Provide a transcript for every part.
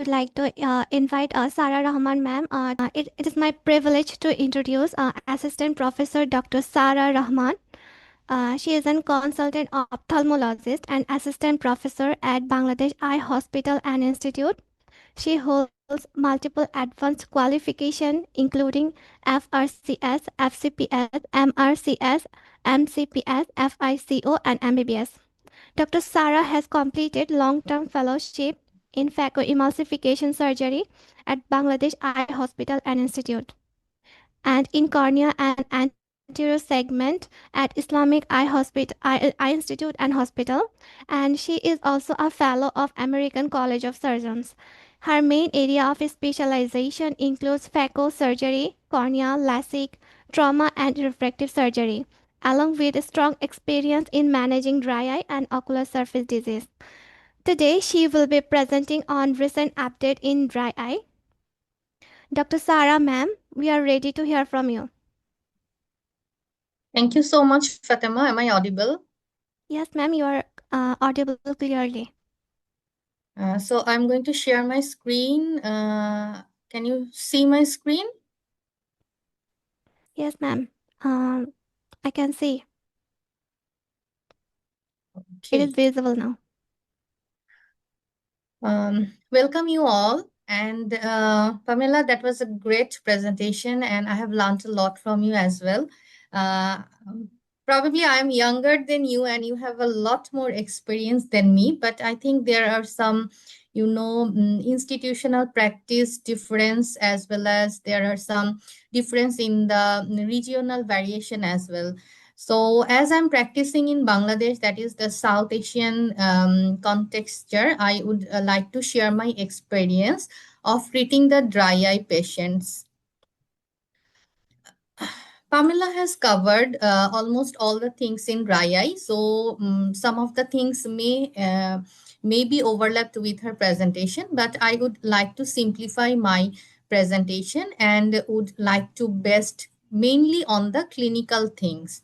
would like to invite Sharah Rahman ma'am. It is my privilege to introduce Assistant Professor Dr. Sharah Rahman. She is a consultant ophthalmologist and assistant professor at Bangladesh Eye Hospital and Institute. She holds multiple advanced qualifications including FRCS, FCPS, MRCS, MCPS, FICO, and MBBS. Dr. Sharah has completed long-term fellowship in phacoemulsification surgery at Bangladesh Eye Hospital and Institute, and in cornea and anterior segment at Islamic Eye Hospital, Eye Institute and Hospital, and she is also a fellow of American College of Surgeons. Her main area of specialization includes phaco surgery, cornea, LASIK, trauma and refractive surgery, along with strong experience in managing dry eye and ocular surface disease. Today, she will be presenting on recent update in dry eye. Dr. Sharah, ma'am, we are ready to hear from you. Thank you so much, Fatima. Am I audible? Yes, ma'am, you are audible clearly. So I'm going to share my screen. Can you see my screen? Yes, ma'am. I can see. It is Okay. visible now. Welcome you all. And Pamela, that was a great presentation, and I have learned a lot from you as well. Uh, Probably I'm younger than you, and you have a lot more experience than me, but I think there are some, institutional practice difference, as well as there are some difference in the regional variation as well. So as I'm practicing in Bangladesh, that is the South Asian contexture, I would like to share my experience of treating the dry eye patients. Pamela has covered almost all the things in dry eye, so some of the things may be overlapped with her presentation, but I would like to simplify my presentation and would like to best mainly on the clinical things.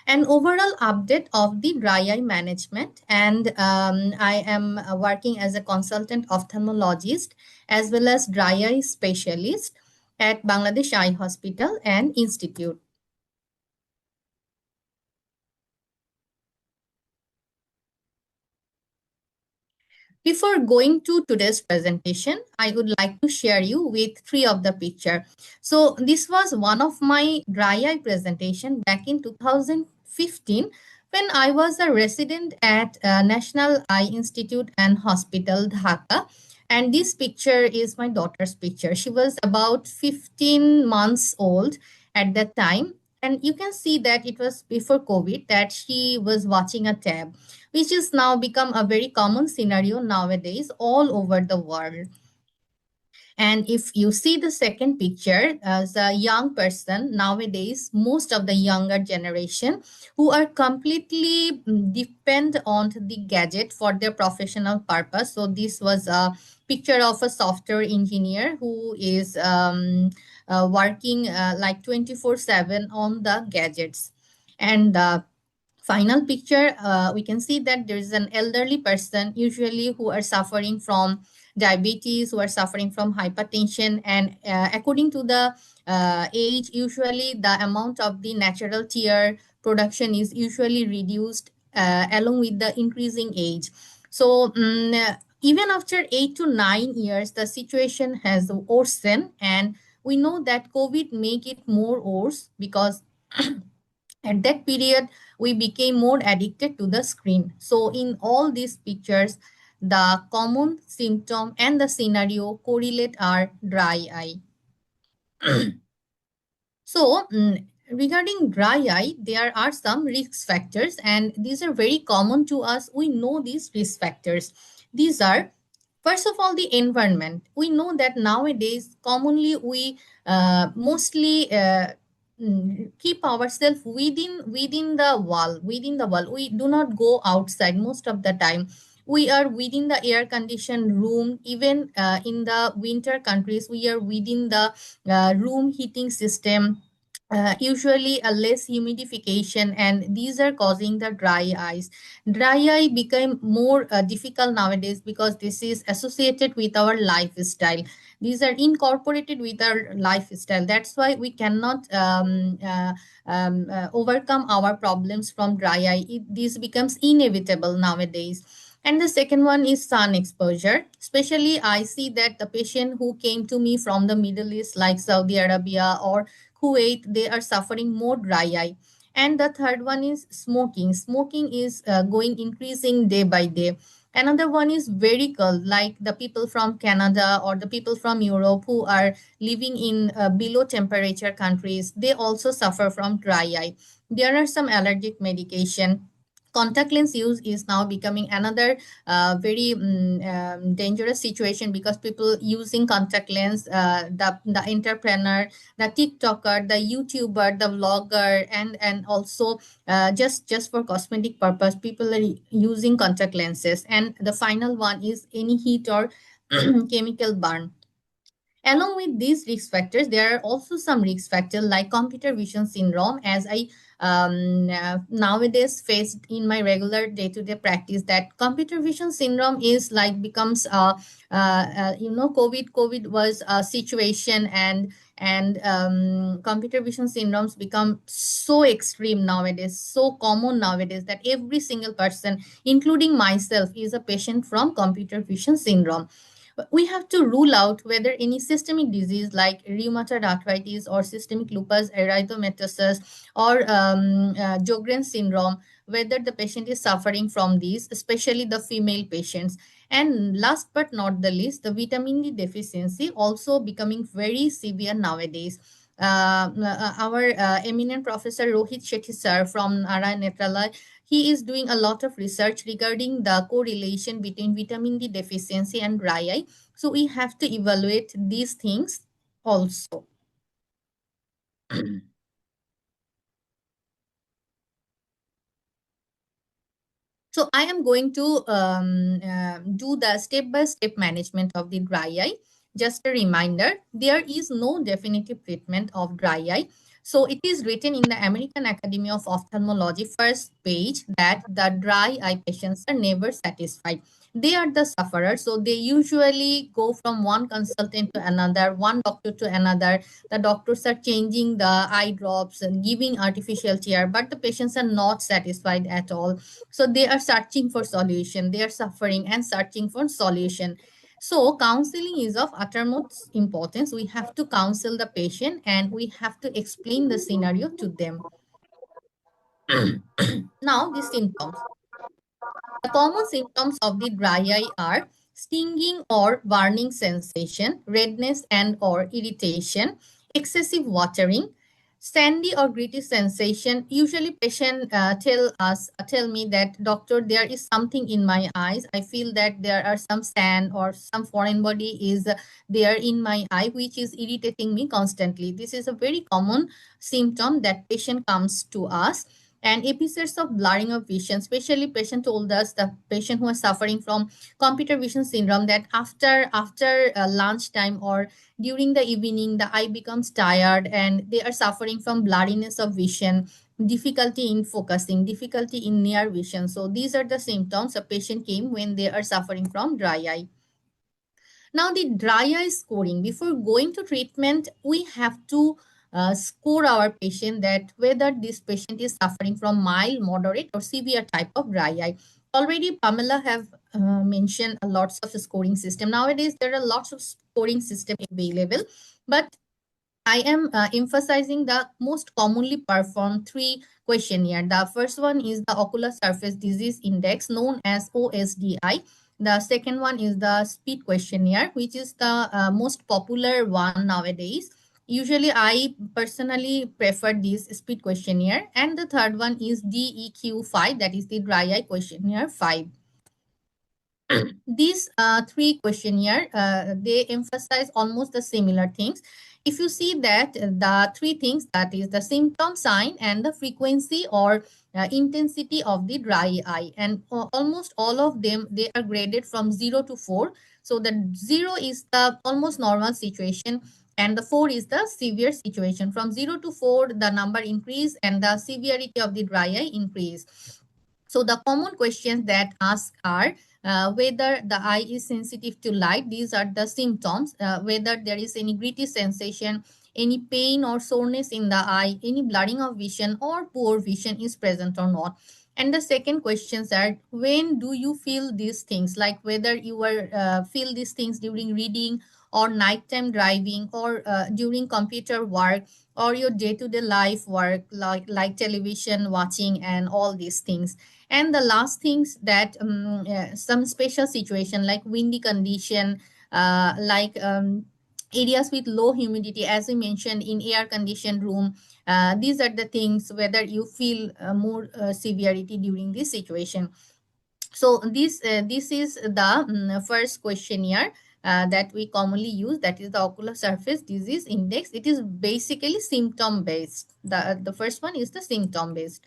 An overall update of the dry eye management, and I am working as a consultant ophthalmologist as well as dry eye specialist at Bangladesh Eye Hospital and Institute. Before going to today's presentation, I would like to share you with three of the picture. So this was one of my dry eye presentation back in 2015 when I was a resident at National Eye Institute and Hospital, Dhaka. And this picture is my daughter's picture. She was about 15 months old at that time. And you can see that it was before COVID that she was watching a tab, which is now become a very common scenario nowadays all over the world. And if you see the second picture, as a young person nowadays, most of the younger generation who are completely depend on the gadget for their professional purpose. So this was a picture of a software engineer who is working like 24/7 on the gadgets. And final picture, we can see that there is an elderly person usually who are suffering from diabetes, who are suffering from hypertension, and according to the age, usually the amount of the natural tear production is usually reduced along with the increasing age. So even after 8 to 9 years, the situation has worsened, and we know that COVID make it more worse because at that period we became more addicted to the screen. So in all these pictures, the common symptom and the scenario correlate are dry eye. So regarding dry eye, there are some risk factors, and these are very common to us. We know these risk factors. These are, first of all, the environment. We know that nowadays commonly we mostly keep ourselves within the wall. We do not go outside most of the time. We are within the air conditioned room. Even in the winter countries, we are within the room heating system. usually a less humidification, and these are causing the dry eyes. Dry eye became more difficult nowadays because this is associated with our lifestyle. These are incorporated with our lifestyle. That's why we cannot overcome our problems from dry eye. This becomes inevitable nowadays. And the second one is sun exposure. Especially, I see that the patient who came to me from the Middle East, like Saudi Arabia or Kuwait, they are suffering more dry eye. And the third one is smoking. Smoking is going increasing day by day. Another one is very cold, like the people from Canada or the people from Europe who are living in below temperature countries. They also suffer from dry eye. There are some allergic medication. Contact lens use is now becoming another very dangerous situation, because people using contact lens, the entrepreneur, the TikToker, the YouTuber, the vlogger, and also just for cosmetic purpose, people are using contact lenses. And the final one is any heat or chemical burn. Along with these risk factors, there are also some risk factors like computer vision syndrome, as I nowadays faced in my regular day-to-day practice. That computer vision syndrome is like becomes COVID was a situation, and computer vision syndromes become so extreme nowadays, so common nowadays, that every single person, including myself, is a patient from computer vision syndrome. We have to rule out whether any systemic disease like rheumatoid arthritis or systemic lupus erythematosus or Sjogren's syndrome, whether the patient is suffering from these, especially the female patients. And last but not the least, the vitamin D deficiency also becoming very severe nowadays. Our eminent Professor Rohit Shetty sir from Narayan Netralaya, he is doing a lot of research regarding the correlation between vitamin D deficiency and dry eye. So we have to evaluate these things also. So I am going to do the step-by-step management of the dry eye. Just a reminder, there is no definitive treatment of dry eye. So it is written in the American Academy of Ophthalmology first page that the dry eye patients are never satisfied. They are the sufferers. So they usually go from one consultant to another, one doctor to another. The doctors are changing the eye drops and giving artificial tear, but the patients are not satisfied at all. So they are searching for solution, they are suffering and searching for solution. So counseling is of uttermost importance. We have to counsel the patient and we have to explain the scenario to them. Now the symptoms. The common symptoms of the dry eye are stinging or burning sensation, redness and or irritation, excessive watering, sandy or gritty sensation. Usually patient tell me that, doctor, there is something in my eyes. I feel that there are some sand or some foreign body is there in my eye, which is irritating me constantly. This is a very common symptom that patient comes to us. And episodes of blurring of vision, especially patient told us, the patient who is suffering from computer vision syndrome, that after lunchtime or during the evening, the eye becomes tired and they are suffering from blurriness of vision, difficulty in focusing, difficulty in near vision. So these are the symptoms a patient came when they are suffering from dry eye. Now, the dry eye scoring. Before going to treatment, we have to score our patient that whether this patient is suffering from mild, moderate, or severe type of dry eye. Already, Pamela have mentioned lots of scoring system. Nowadays, there are lots of scoring system available, but I am emphasizing the most commonly performed three questionnaire. The first one is the Ocular Surface Disease Index, known as OSDI. The second one is the speed questionnaire, which is the most popular one nowadays. Usually, I personally prefer this speed questionnaire. And the third one is DEQ5, that is the dry eye questionnaire 5. These three questionnaire, they emphasize almost the similar things. If you see that the three things, that is the symptom, sign, and the frequency or intensity of the dry eye, and almost all of them, they are graded from 0 to 4. So the 0 is the almost normal situation, and the 4 is the severe situation. From 0 to 4, the number increase and the severity of the dry eye increase. So the common questions that ask are whether the eye is sensitive to light. These are the symptoms. Whether there is any gritty sensation, any pain or soreness in the eye, any blurring of vision or poor vision is present or not. And the second questions are, when do you feel these things, like whether you are feel these things during reading or nighttime driving or during computer work or your day-to-day life work, like television watching and all these things. And the last things that some special situation like windy condition, areas with low humidity, as we mentioned, in air conditioned room. These are the things whether you feel more severity during this situation. So this is the first questionnaire that we commonly use, that is the ocular surface disease index. It is basically symptom based. The first one is the symptom based.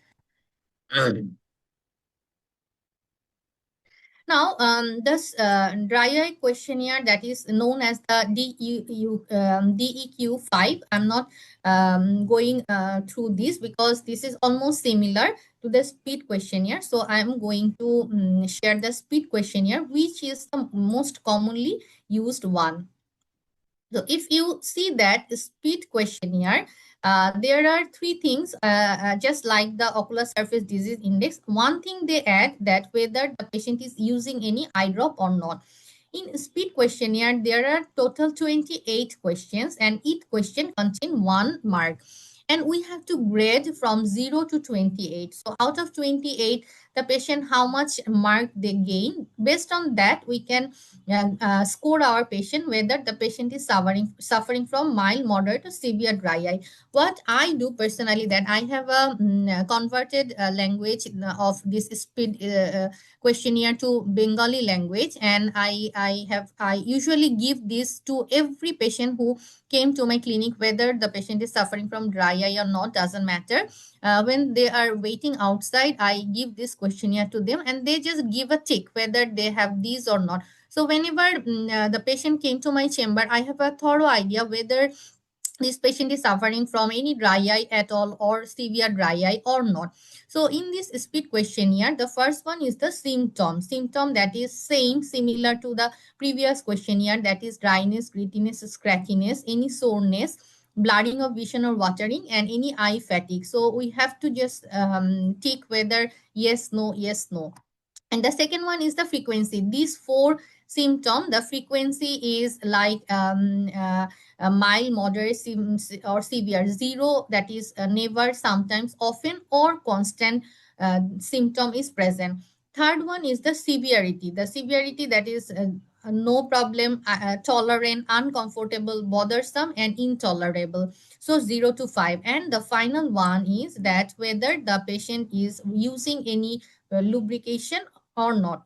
Now, this dry eye questionnaire, that is known as the DEQ5. I'm not going through this because this is almost similar to the speed questionnaire. So I'm going to share the speed questionnaire, which is the most commonly used one. So if you see that speed questionnaire, there are three things, just like the ocular surface disease index. One thing they add, that whether the patient is using any eye drop or not. In speed questionnaire, there are total 28 questions and each question contains 1 mark. And we have to grade from 0 to 28. So out of 28, the patient, how much mark they gain. Based on that, we can score our patient whether the patient is suffering from mild, moderate, or severe dry eye. What I do personally, that I have a converted language of this speed questionnaire to Bengali language, and I usually give this to every patient who came to my clinic, whether the patient is suffering from dry eye or not, doesn't matter. When they are waiting outside, I give this questionnaire to them and they just give a tick whether they have these or not. So whenever the patient came to my chamber, I have a thorough idea whether this patient is suffering from any dry eye at all or severe dry eye or not. So in this speed questionnaire, the first one is the symptom that is similar to the previous questionnaire, that is dryness, grittiness, scratchiness, any soreness, blurring of vision or watering, and any eye fatigue. So we have to just tick whether yes, no, yes, no. And the second one is the frequency. These four symptom, the frequency is like mild, moderate, or severe. 0, that is never, sometimes, often, or constant symptom is present. Third one is the severity. The severity, that is no problem, tolerant, uncomfortable, bothersome, and intolerable. So 0 to 5. And the final one is that whether the patient is using any lubrication or not.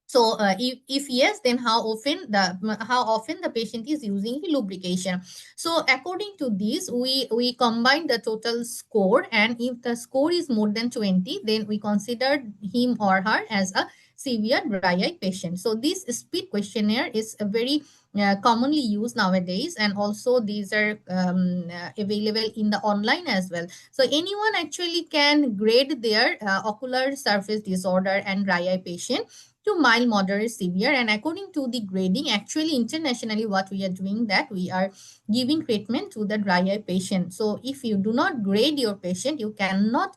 So if yes, then how often the patient is using the lubrication. So according to this, we combine the total score, and if the score is more than 20, then we consider him or her as a severe dry eye patient. So this speed questionnaire is a very commonly used nowadays, and also these are available in the online as well. So anyone actually can grade their ocular surface disorder and dry eye patient to mild, moderate, severe. And according to the grading, actually internationally what we are doing, that we are giving treatment to the dry eye patient. So if you do not grade your patient, you cannot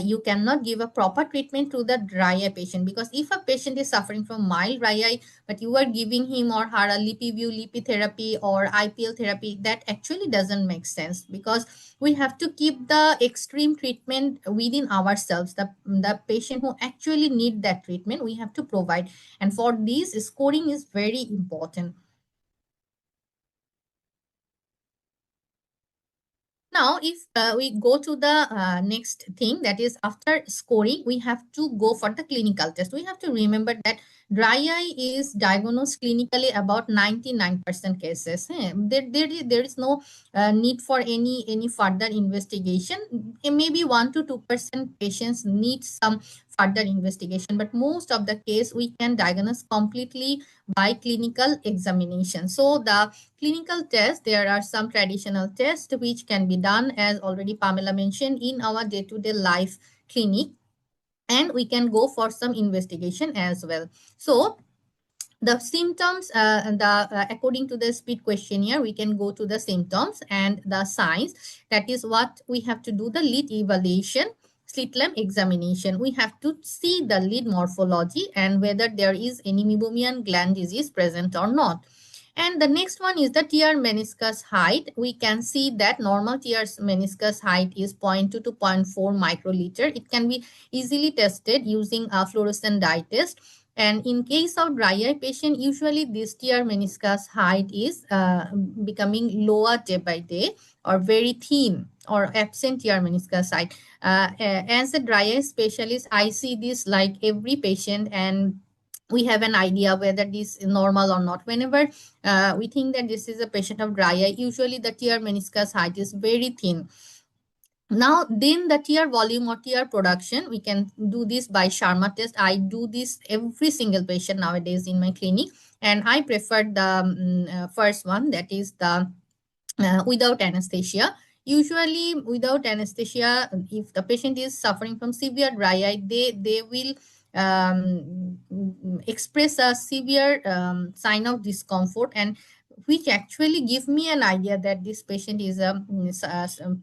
you cannot give a proper treatment to the dry eye patient. Because if a patient is suffering from mild dry eye, but you are giving him or her a lippy therapy or IPL therapy, that actually doesn't make sense, because we have to keep the extreme treatment within ourselves. The patient who actually need that treatment, we have to provide. And for this, scoring is very important. Now, if we go to the next thing, that is after scoring, we have to go for the clinical test. We have to remember that dry eye is diagnosed clinically about 99% cases. There is no need for any further investigation. Maybe 1 to 2% patients need some further investigation, but most of the case we can diagnose completely by clinical examination. So the clinical test, there are some traditional tests which can be done, as already Pamela mentioned, in our day-to-day life clinic, and we can go for some investigation as well. So the symptoms, according to the speed questionnaire, we can go to the symptoms and the signs. That is what we have to do, the lid evaluation, slit lamp examination. We have to see the lid morphology and whether there is any meibomian gland disease present or not. And the next one is the tear meniscus height. We can see that normal tear meniscus height is 0.2 to 0.4 microliter. It can be easily tested using a fluorescent dye test. And in case of dry eye patient, usually this tear meniscus height is becoming lower day by day, or very thin or absent tear meniscus height. As a dry eye specialist, I see this like every patient, and we have an idea whether this is normal or not. Whenever we think that this is a patient of dry eye, usually the tear meniscus height is very thin. Now, then the tear volume or tear production, we can do this by Sharma test. I do this every single patient nowadays in my clinic, and I prefer the first one, that is the without anesthesia. Usually without anesthesia, if the patient is suffering from severe dry eye, they will express a severe sign of discomfort, and which actually give me an idea that this patient is a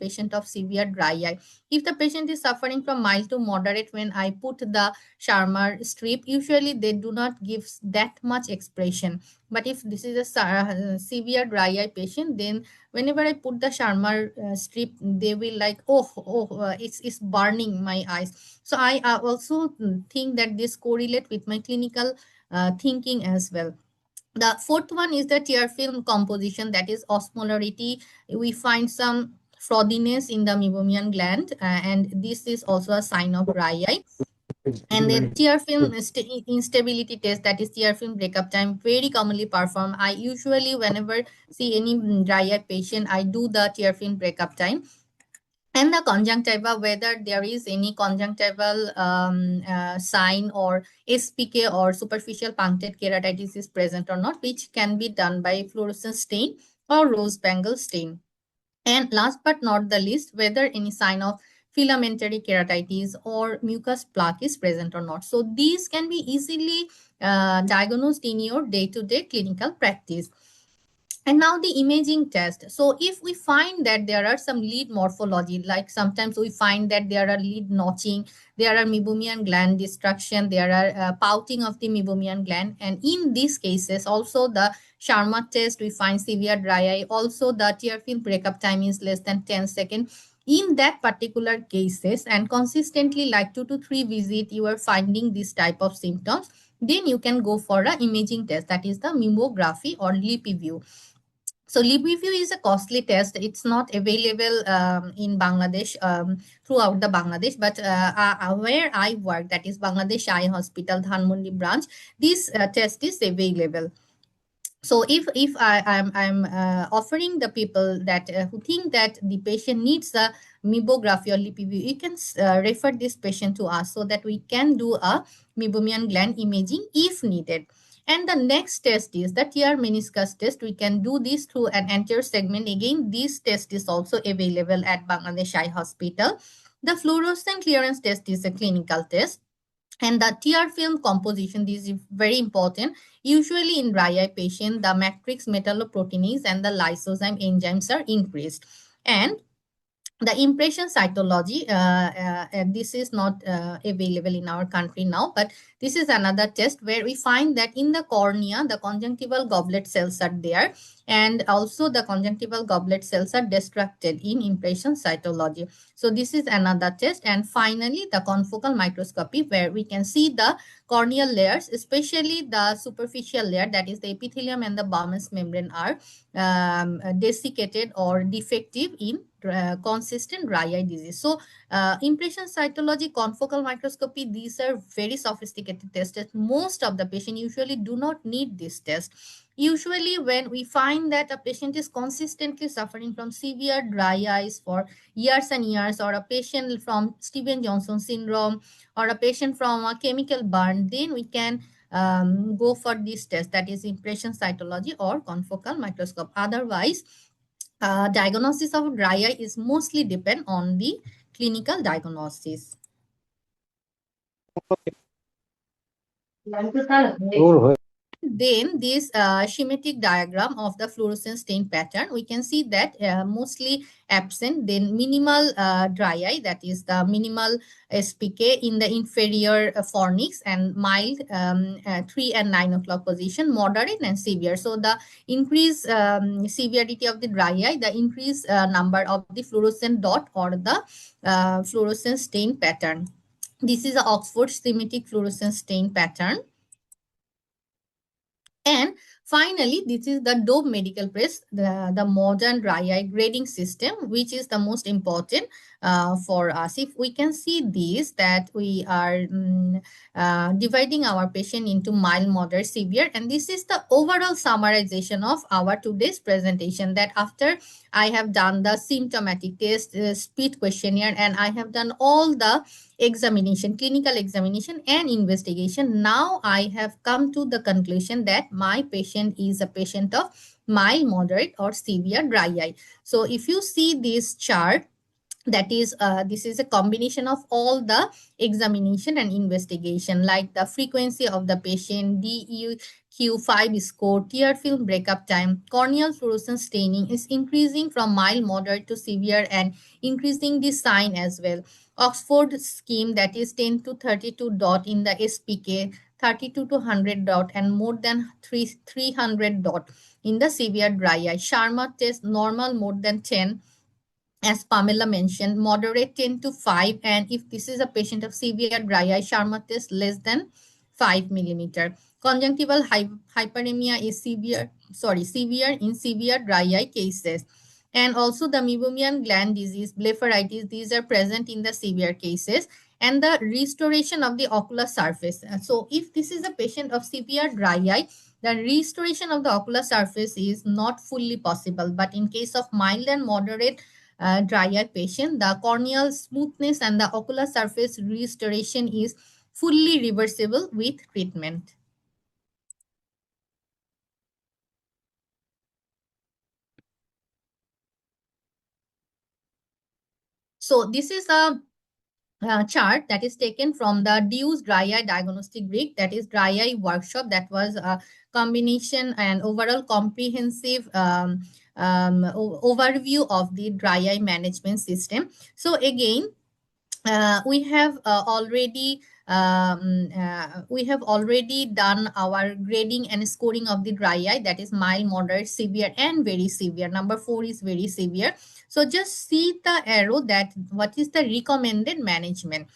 patient of severe dry eye. If the patient is suffering from mild to moderate, when I put the Sharma strip, usually they do not give that much expression. But if this is a severe dry eye patient, then whenever I put the Sharma strip, they will like, it's burning my eyes. So I also think that this correlate with my clinical thinking as well. The fourth one is the tear film composition, that is osmolarity. We find some frothiness in the meibomian gland, and this is also a sign of dry eye. And then tear film instability test, that is tear film breakup time, very commonly performed. I usually, whenever see any dry eye patient, I do the tear film breakup time. And the conjunctiva, whether there is any conjunctival sign or SPK or superficial punctate keratitis is present or not, which can be done by fluorescent stain or rose bangle stain. And last but not the least, whether any sign of filamentary keratitis or mucus plaque is present or not. So these can be easily diagnosed in your day-to-day clinical practice. And now the imaging test. So if we find that there are some lid morphology, like sometimes we find that there are lid notching, there are meibomian gland destruction, there are pouting of the meibomian gland. And in these cases, also the Sharma test, we find severe dry eye. Also the tear film breakup time is less than 10 seconds. In that particular cases, and consistently like 2 to 3 visits, you are finding this type of symptoms, then you can go for an imaging test, that is the mammography or lip view. So LibReview is a costly test. It's not available in Bangladesh, throughout the Bangladesh, but where I work, that is Bangladesh Eye Hospital, Dhanmondi branch, this test is available. So if I'm offering the people that who think that the patient needs a mammography or lip view, you can refer this patient to us so that we can do a meibomian gland imaging if needed. And the next test is the tear meniscus test. We can do this through an anterior segment. Again, this test is also available at Bangladesh Eye Hospital. The fluorescent clearance test is a clinical test. And the tear film composition, this is very important. Usually in dry eye patient, the matrix metalloproteinase and the lysozyme enzymes are increased. And the impression cytology, this is not available in our country now, but this is another test where we find that in the cornea, the conjunctival goblet cells are there, and also the conjunctival goblet cells are destructed in impression cytology. So this is another test. And finally, the confocal microscopy, where we can see the corneal layers, especially the superficial layer, that is the epithelium and the basement membrane, are desiccated or defective in consistent dry eye disease. So impression cytology, confocal microscopy, these are very sophisticated tests. Most of the patient usually do not need this test. Usually, when we find that a patient is consistently suffering from severe dry eyes for years and years, or a patient from Steven Johnson syndrome, or a patient from a chemical burn, then we can go for this test, that is impression cytology or confocal microscope. Otherwise, diagnosis of dry eye is mostly depend on the clinical diagnosis. Then this schematic diagram of the fluorescence stain pattern, we can see that mostly absent, then minimal dry eye, that is the minimal SPK in the inferior fornix, and mild 3 and 9 o'clock position, moderate and severe. So the increased severity of the dry eye, the increased number of the fluorescent dot or the fluorescence stain pattern. This is the Oxford schematic fluorescence stain pattern. And finally, this is the Dove Medical Press, the modern dry eye grading system, which is the most important for us. If we can see this, that we are dividing our patient into mild, moderate, severe. And this is the overall summarization of our today's presentation, that after I have done the symptomatic test, speed questionnaire, and I have done all the examination, clinical examination and investigation, now I have come to the conclusion that my patient is a patient of mild, moderate or severe dry eye. So if you see this chart, that is this is a combination of all the examination and investigation, like the frequency of the patient, DEQ5 score, tear film breakup time, corneal fluorescence staining is increasing from mild, moderate to severe, and increasing the sign as well. Oxford scheme, that is 10 to 32 dot in the SPK, 32 to 100 dot, and more than 300 dot in the severe dry eye. Sharma test, normal more than 10, as Pamela mentioned, moderate 10 to 5, and if this is a patient of severe dry eye, Sharma test less than 5 millimeter. Conjunctival hyperemia is severe in severe dry eye cases. And also the meibomian gland disease, blepharitis, these are present in the severe cases. And the restoration of the ocular surface. So if this is a patient of severe dry eye, the restoration of the ocular surface is not fully possible. But in case of mild and moderate dry eye patient, the corneal smoothness and the ocular surface restoration is fully reversible with treatment. So this is a chart that is taken from the Dew's Dry Eye Diagnostic Brick, that is dry eye workshop, that was a combination and overall comprehensive overview of the dry eye management system. So again, we have already done our grading and scoring of the dry eye, that is mild, moderate, severe and very severe. Number 4 is very severe. So just see the arrow, that what is the recommended management.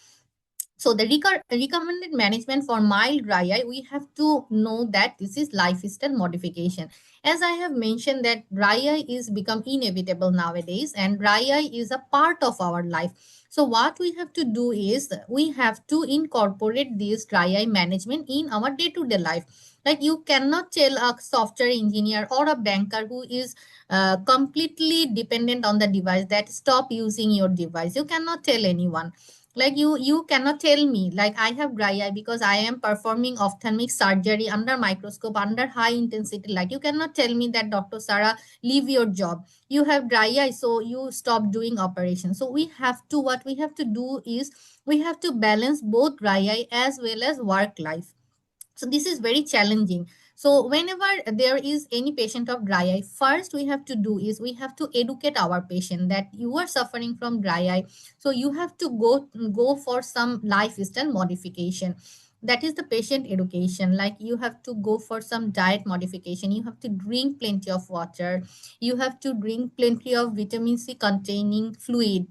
So the recommended management for mild dry eye, we have to know that this is lifestyle modification. As I have mentioned, that dry eye is become inevitable nowadays, and dry eye is a part of our life. So what we have to do is we have to incorporate this dry eye management in our day-to-day life. Like you cannot tell a software engineer or a banker who is completely dependent on the device that stop using your device. You cannot tell anyone. Like you cannot tell me like I have dry eye because I am performing ophthalmic surgery under microscope, under high intensity light. You cannot tell me that Dr. Sharah, leave your job, you have dry eye, so you stop doing operation. So what we have to do is we have to balance both dry eye as well as work life. So this is very challenging. So whenever there is any patient of dry eye, first we have to do is we have to educate our patient that you are suffering from dry eye. So you have to go for some lifestyle modification. That is the patient education. Like you have to go for some diet modification. You have to drink plenty of water. You have to drink plenty of vitamin C containing fluid,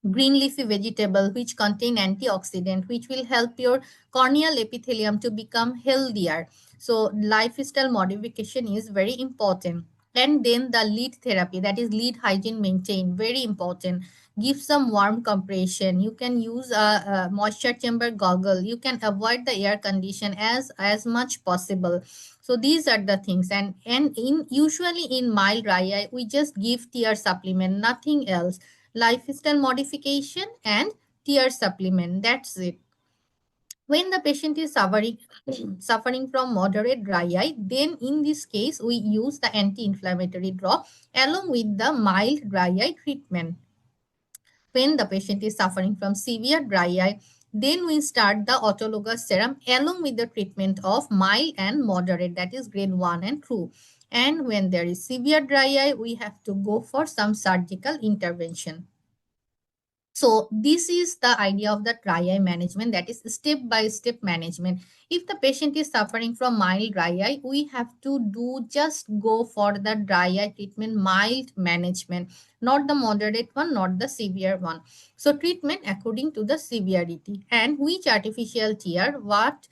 green leafy vegetable which contain antioxidant, which will help your corneal epithelium to become healthier. So lifestyle modification is very important. And then the lead therapy, that is lead hygiene maintain, very important. give some warm compression. You can use a moisture chamber goggle. You can avoid the air condition as much possible. So these are the things. And in usually in mild dry eye, we just give tear supplement, nothing else. Lifestyle modification and tear supplement. That's it. When the patient is suffering from moderate dry eye, then in this case we use the anti-inflammatory drop along with the mild dry eye treatment. When the patient is suffering from severe dry eye, then we start the autologous serum along with the treatment of mild and moderate, that is grade 1 and 2. And when there is severe dry eye, we have to go for some surgical intervention. So this is the idea of the dry eye management, that is step by step management. If the patient is suffering from mild dry eye, we have to do just go for the dry eye treatment, mild management, not the moderate one, not the severe one. So treatment according to the severity and which artificial tear, what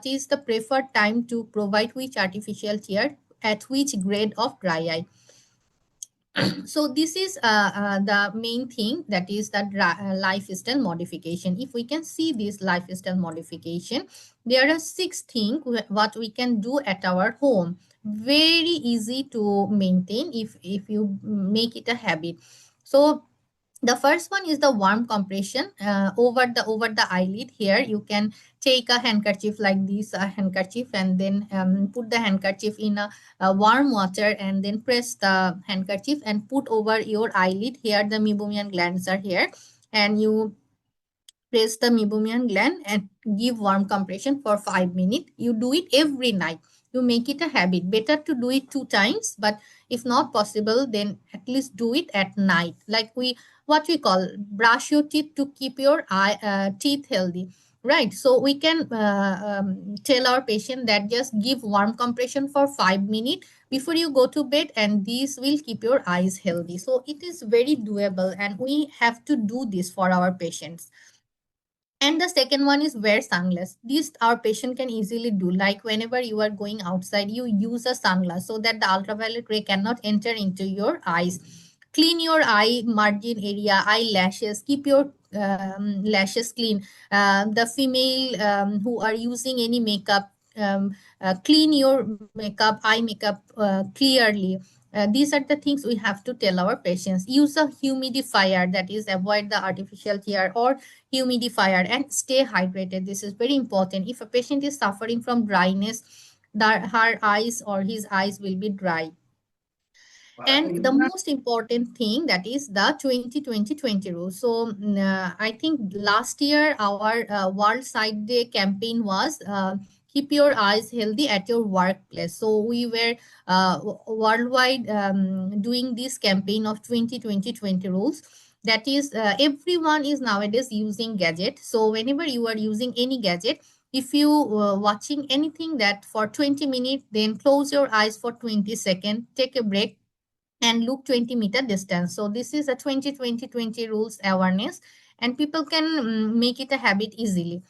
is the preferred time to provide which artificial tear at which grade of dry eye. So this is the main thing, that is the lifestyle modification. If we can see this lifestyle modification, there are 6 things what we can do at our home, very easy to maintain if you make it a habit. So the first one is the warm compression over the eyelid. Here you can take a handkerchief like this, a handkerchief, and then put the handkerchief in a warm water and then press the handkerchief and put over your eyelid. Here the meibomian glands are here, and you press the meibomian gland and give warm compression for 5 minutes. You do it every night. You make it a habit. Better to do it 2 times, but if not possible, then at least do it at night. Like what we call brush your teeth to keep your teeth healthy. Right. So we can tell our patient that just give warm compression for 5 minutes before you go to bed, and this will keep your eyes healthy. So it is very doable, and we have to do this for our patients. And the second one is wear sunglasses. This our patient can easily do. Like whenever you are going outside, you use a sunglass so that the ultraviolet ray cannot enter into your eyes. Clean your eye margin area, eyelashes. Keep your lashes clean. The female who are using any makeup, clean your makeup, eye makeup clearly. These are the things we have to tell our patients. Use a humidifier, that is avoid the artificial tear, or humidifier, and stay hydrated. This is very important. If a patient is suffering from dryness, her eyes or his eyes will be dry. And the most important thing, that is the 20-20-20 rule. So I think last year our World Sight Day campaign was keep your eyes healthy at your workplace. So we were worldwide doing this campaign of 20-20-20 rules. That is, everyone is nowadays using gadget. So whenever you are using any gadget, if you watching anything that for 20 minutes, then close your eyes for 20 seconds, take a break, and look 20-meter distance. So this is a 20-20-20 rules awareness, and people can make it a habit easily.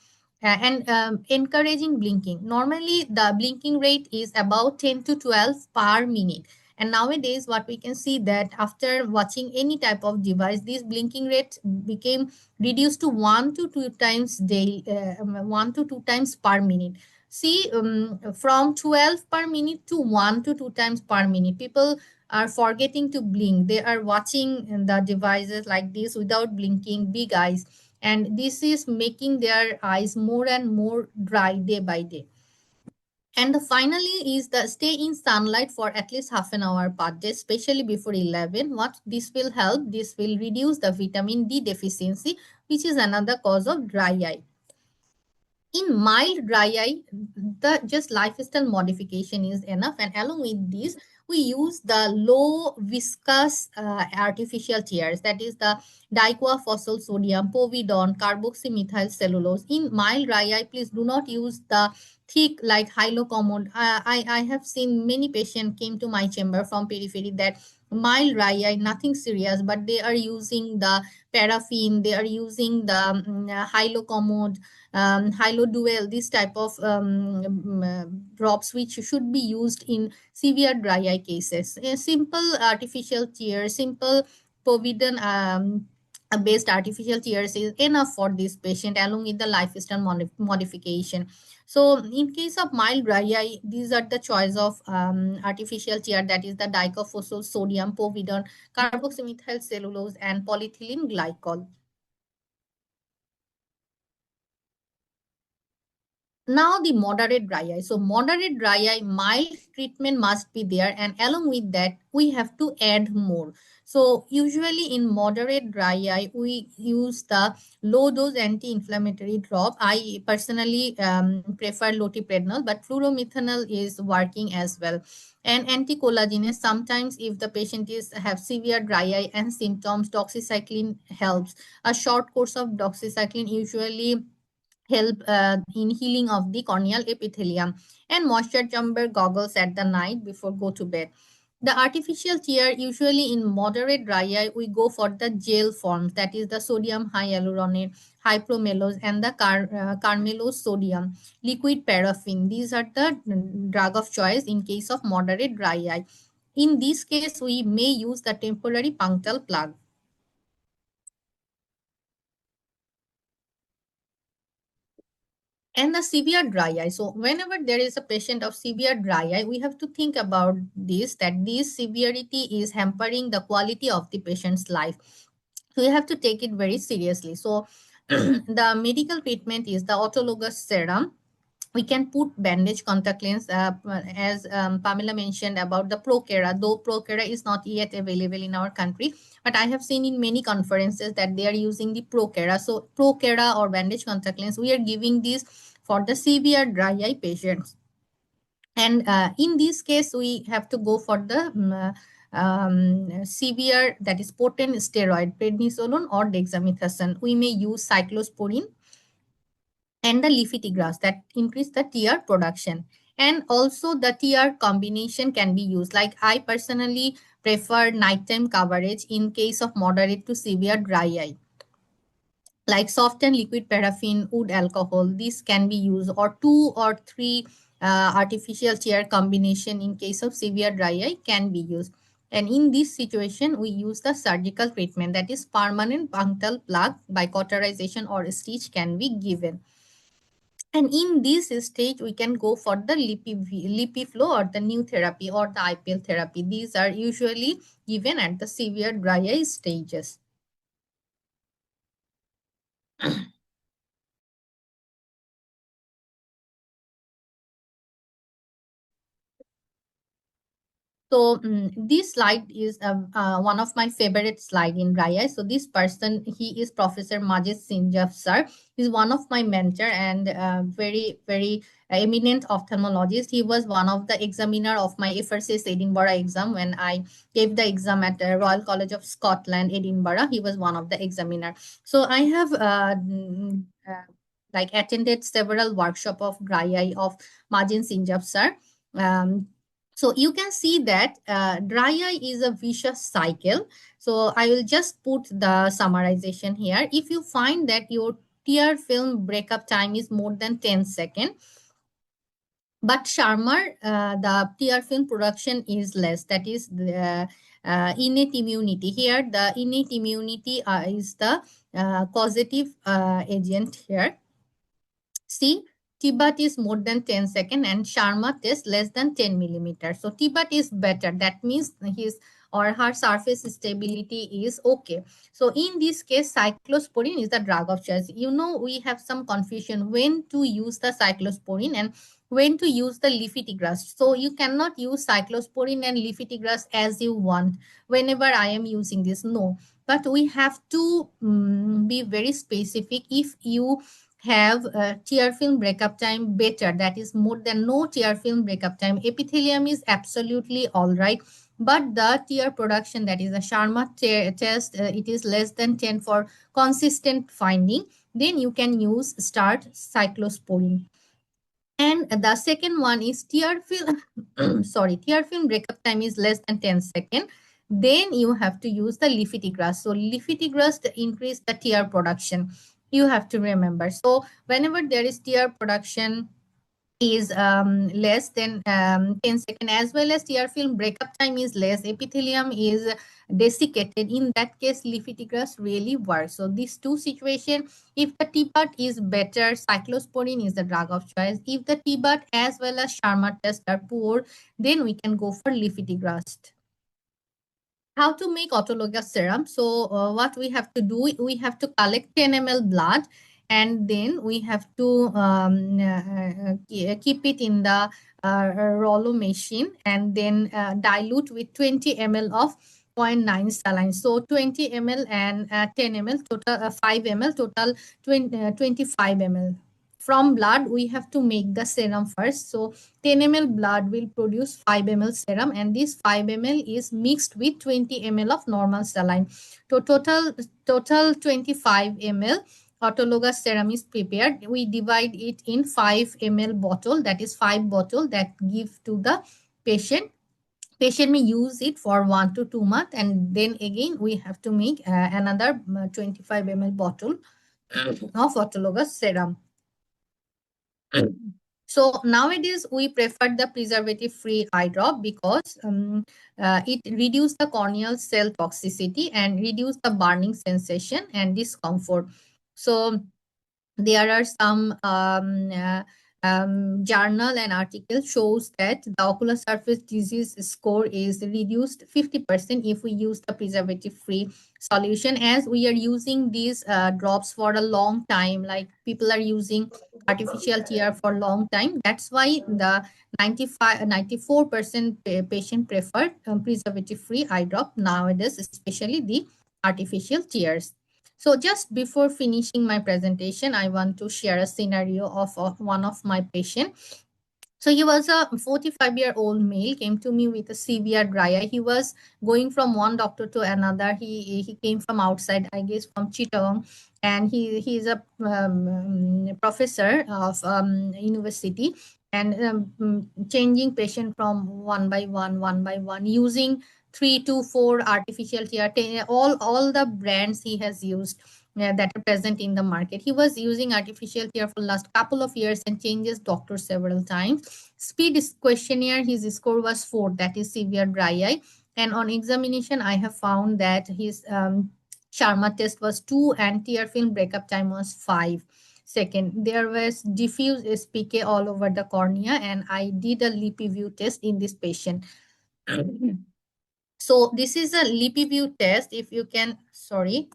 And encouraging blinking. Normally the blinking rate is about 10 to 12 per minute, and nowadays what we can see that after watching any type of device, this blinking rate became reduced to 1 to 2 times daily, 1 to 2 times per minute. See, from 12 per minute to 1 to 2 times per minute, people are forgetting to blink. They are watching the devices like this without blinking, big eyes, and this is making their eyes more and more dry day by day. And finally is the stay in sunlight for at least half an hour per day, especially before 11. What this will help? This will reduce the vitamin D deficiency, which is another cause of dry eye. In mild dry eye, the just lifestyle modification is enough, and along with this, we use the low viscous artificial tears, that is the diquaphosphate sodium, povidone, carboxymethyl cellulose. In mild dry eye, please do not use the thick like hylocommode. I have seen many patients came to my chamber from periphery that mild dry eye, nothing serious, but they are using the paraffin, they are using the hylocommode, hylodual, this type of drops which should be used in severe dry eye cases. A simple artificial tear, simple povidone based artificial tears is enough for this patient along with the lifestyle modification. So in case of mild dry eye, these are the choice of artificial tear, that is the dicofossil sodium, povidone, carboxymethyl cellulose, and polyethylene glycol. Now the moderate dry eye. So moderate dry eye, mild treatment must be there, and along with that we have to add more. So usually in moderate dry eye we use the low dose anti-inflammatory drop. I personally prefer loteprednol, but fluoromethanol is working as well. And anticollagenase, sometimes if the patient is have severe dry eye and symptoms, doxycycline helps. A short course of doxycycline usually help in healing of the corneal epithelium. And moisture chamber goggles at the night before go to bed. The artificial tear, usually in moderate dry eye, we go for the gel forms, that is the sodium hyaluronate, hypromelose, and the carmelose sodium, liquid paraffin. These are the drug of choice in case of moderate dry eye. In this case, we may use the temporary punctal plug. And the severe dry eye. So whenever there is a patient of severe dry eye, we have to think about this, that this severity is hampering the quality of the patient's life. So you have to take it very seriously. So the medical treatment is the autologous serum. We can put bandage contact lens, as Pamela mentioned about the Procera, though Procera is not yet available in our country, but I have seen in many conferences that they are using the Procera. So Procera or bandage contact lens, we are giving this for the severe dry eye patients. And in this case, we have to go for the severe, that is potent steroid, prednisolone or dexamethasone. We may use cyclosporine and the leafy tea grass that increase the tear production. And also the tear combination can be used. Like I personally prefer nighttime coverage in case of moderate to severe dry eye. Like soft and liquid paraffin, wood alcohol, this can be used, or 2 or 3 artificial tear combination in case of severe dry eye can be used. And in this situation, we use the surgical treatment, that is permanent punctal plug by cauterization or stitch can be given. And in this stage, we can go for the lippy flow or the new therapy or the IPL therapy. These are usually given at the severe dry eye stages. So this slide is one of my favorite slide in dry eye. So this person, he is Professor Majid Sinjaf sir. He's one of my mentor and very eminent ophthalmologist. He was one of the examiner of my FRCS Edinburgh exam when I gave the exam at the Royal College of Scotland, Edinburgh. He was one of the examiner. So I have like attended several workshop of dry eye of Majid Sinjaf sir. So you can see that dry eye is a vicious cycle. So I will just put the summarization here. If you find that your tear film breakup time is more than 10 seconds, but Sharma, the tear film production is less, that is the innate immunity. Here, the innate immunity is the causative agent here. See, Tibat is more than 10 seconds and Sharma test less than 10 millimeters. So Tibat is better. That means his or her surface stability is okay. So in this case, cyclosporine is the drug of choice. You know, we have some confusion when to use the cyclosporine and when to use the leafy tea grass. So you cannot use cyclosporine and leafy tea grass as you want whenever I am using this. No, but we have to be very specific. If you have tear film breakup time better, that is more than no tear film breakup time, epithelium is absolutely all right, but the tear production, that is the Sharma test, it is less than 10 for consistent finding, then you can use start cyclosporine. And the second one is tear film tear film breakup time is less than 10 seconds, then you have to use the leafy tea grass. So leafy tea grass to increase the tear production, you have to remember. So whenever there is tear production, is less than 10 seconds, as well as tear film breakup time is less, epithelium is desiccated. In that case, leafetigras really works. So these two situations, if the TBUT is better, cyclosporin is the drug of choice. If the TBUT as well as Sharma test are poor, then we can go for leafetigras. How to make autologous serum? So what we have to do, we have to collect 10 ml blood, and then we have to keep it in the Rollo machine, and then dilute with 20 ml of 0.9 saline. So 20 ml and 10 ml, total 5 ml, total 25 ml. From blood, we have to make the serum first. So 10 ml blood will produce 5 ml serum, and this 5 ml is mixed with 20 ml of normal saline. So total 25 ml autologous serum is prepared. We divide it in 5 ml bottle, that is 5 bottle that give to the patient. Patient may use it for 1 to 2 months, and then again we have to make another 25 ml bottle of autologous serum. So nowadays we prefer the preservative-free eye drop because it reduces the corneal cell toxicity and reduce the burning sensation and discomfort. So there are some journal and article shows that the ocular surface disease score is reduced 50% if we use the preservative free solution, as we are using these drops for a long time, like people are using artificial tear for long time. That's why the 94% patient prefer preservative free eye drop nowadays, especially the artificial tears. So just before finishing my presentation, I want to share a scenario of one of my patients. So he was a 45-year-old male, came to me with a severe dry eye. He was going from one doctor to another. He came from outside, I guess from Chittagong, and he is a professor of university, and changing patient from one by one, using 3 to 4 artificial tear, all the brands he has used that are present in the market. He was using artificial tear for last couple of years and changes doctor several times. Speed questionnaire, his score was 4, that is severe dry eye. And on examination, I have found that his Sharma test was 2 and tear film breakup time was 5 seconds. There was diffuse SPK all over the cornea, and I did a lippy view test in this patient. So this is a lippy view test. If you can, sorry.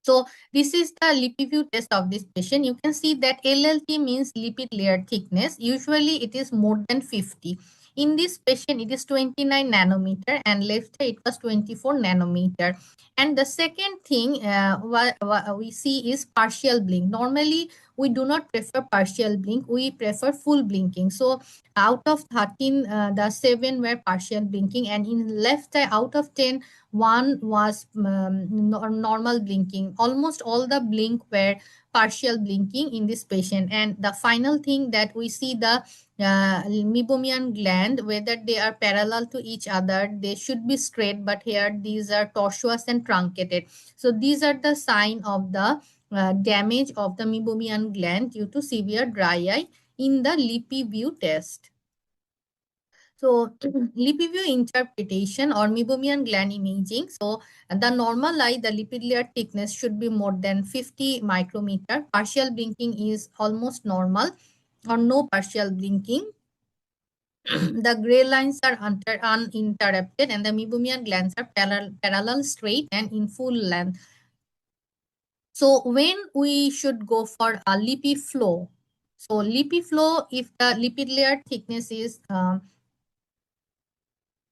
So this is the lipid view test of this patient. You can see that LLT means lipid layer thickness. Usually it is more than 50. In this patient, it is 29 nanometer, and left it was 24 nanometer. And the second thing what we see is partial blink. Normally, we do not prefer partial blink. We prefer full blinking. So out of 13, the 7 were partial blinking, and in left eye, out of 10, 1 was normal blinking. Almost all the blink were partial blinking in this patient. And the final thing that we see, the meibomian gland, whether they are parallel to each other, they should be straight, but here these are tortuous and truncated. So these are the sign of the damage of the meibomian gland due to severe dry eye in the lippy view test. So lipid view interpretation or meibomian gland imaging. So the normal eye, the lipid layer thickness should be more than 50 micrometer. Partial blinking is almost normal or no partial blinking. The gray lines are uninterrupted, and the meibomian glands are parallel, straight, and in full length. So when we should go for a lippy flow? So lippy flow, if the lipid layer thickness is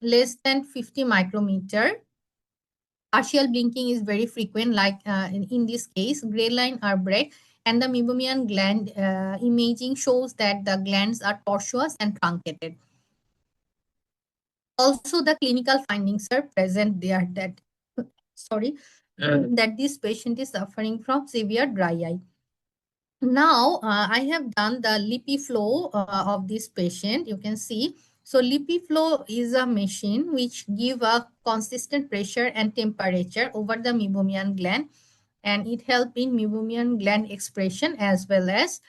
less than 50 micrometer, partial blinking is very frequent, like in this case, gray line are bright, and the meibomian gland imaging shows that the glands are tortuous and truncated. Also, the clinical findings are present there that, sorry, that this patient is suffering from severe dry eye. Now, I have done the lippy flow of this patient. You can see. So LipiFlow is a machine which give a consistent pressure and temperature over the meibomian gland, and it help in meibomian gland expression as well as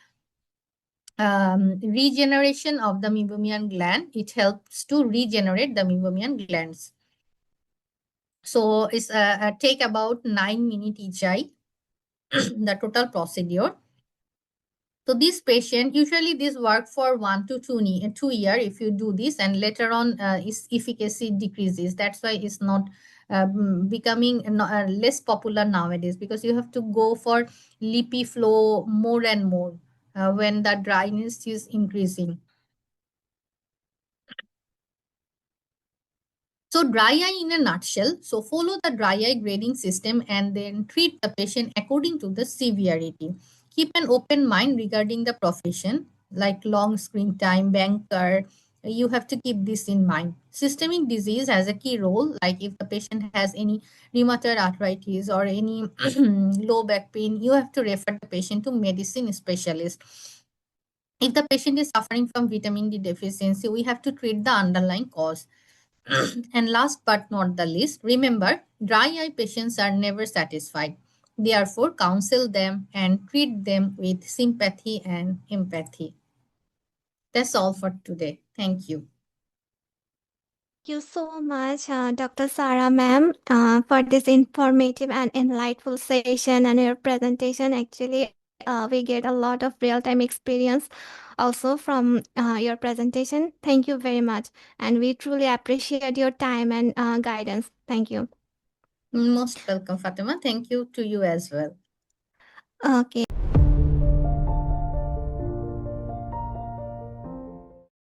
regeneration of the meibomian gland. It helps to regenerate the meibomian glands. So it's take about 9 minutes each eye, the total procedure. So this patient, usually this work for 1 to 2 year if you do this, and later on its efficacy decreases. That's why it's not becoming less popular nowadays, because you have to go for lippy flow more and more when the dryness is increasing. So dry eye in a nutshell. So follow the dry eye grading system and then treat the patient according to the severity. Keep an open mind regarding the profession, like long screen time, banker. You have to keep this in mind. Systemic disease has a key role, like if the patient has any rheumatoid arthritis or any low back pain, you have to refer the patient to medicine specialist. If the patient is suffering from vitamin D deficiency, we have to treat the underlying cause. And last but not the least, remember, dry eye patients are never satisfied. Therefore, counsel them and treat them with sympathy and empathy. That's all for today. Thank you. Thank you so much, Dr. Sarah, ma'am, for this informative and enlightful session and your presentation. Actually, we get a lot of real-time experience also from your presentation. Thank you very much, and we truly appreciate your time and guidance. Thank you. Most welcome, Fatima. Thank you to you as well. Okay.